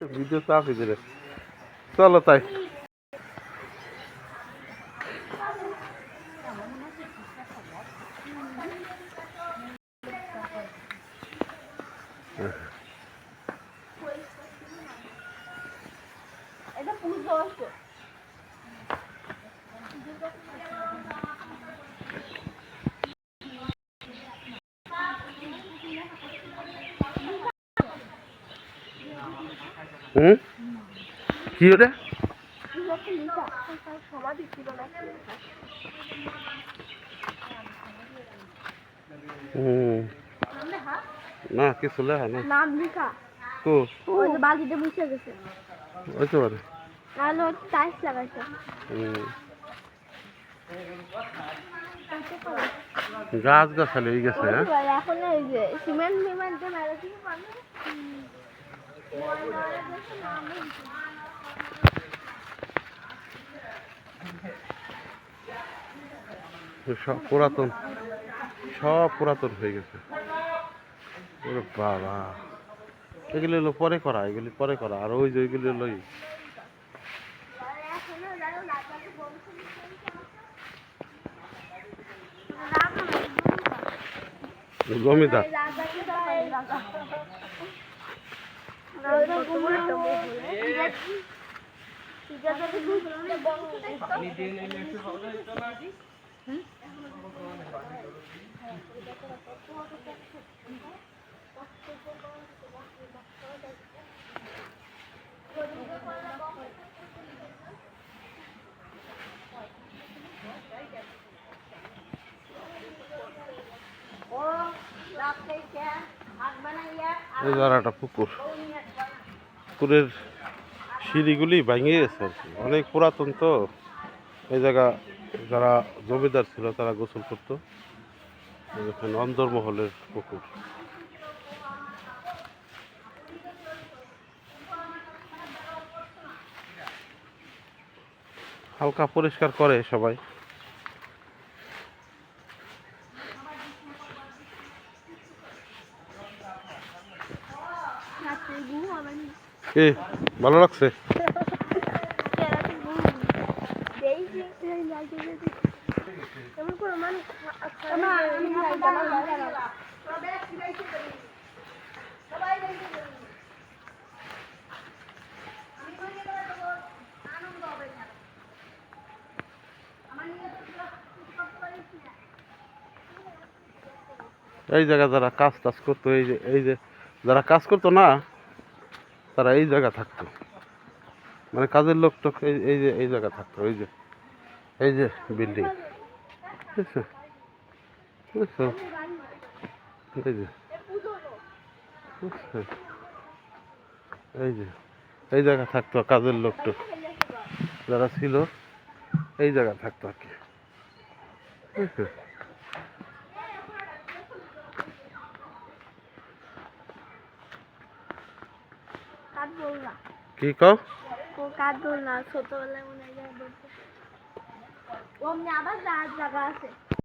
Video চাপি দিলে চলো তাই। কি ওটা? না কিছু লেখা না। নাম লেখা কো ওই যে বালতিতে মুছে গেছে ওই তো মানে আলো টাইলস লাগাইছে। গাছ গাছালি হয়ে গেছে। এখন এই যে সিমেন্ট মিমেন্ট মেরে দিতে পারবে। সব পুরাতন, সব পুরাতন হয়ে গেছে। ওরে বাবা, এগুলি হলো পরে করা, এগুলি পরে করা। আর ওই যে ওইগুলি হলো জমিদার। একটা পুকুর, পুকুরের সিঁড়িগুলি ভেঙে গেছে, অনেক পুরাতন তো। এই জায়গা যারা জমিদার ছিল তারা গোসল করতো। এখানে অন্দরমহলের পুকুর। হালকা পরিষ্কার করে সবাই। ভালো লাগছে। এই জায়গা যারা কাজ টাজ করতো, এই যে যারা কাজ করতো না, তারা এই জায়গা থাকতো। মানে কাজের লোক তো এই যে এই জায়গা থাকতো। এই যে বিল্ডিং, বুঝছো বুঝছো, এই যে বুঝছো, এই জায়গা থাকতো কাজের লোক তো যারা ছিল, এই জায়গা থাকতো আর কি। কি কও? ছোটবেলায় মনে হয় আবার জায়গা আছে।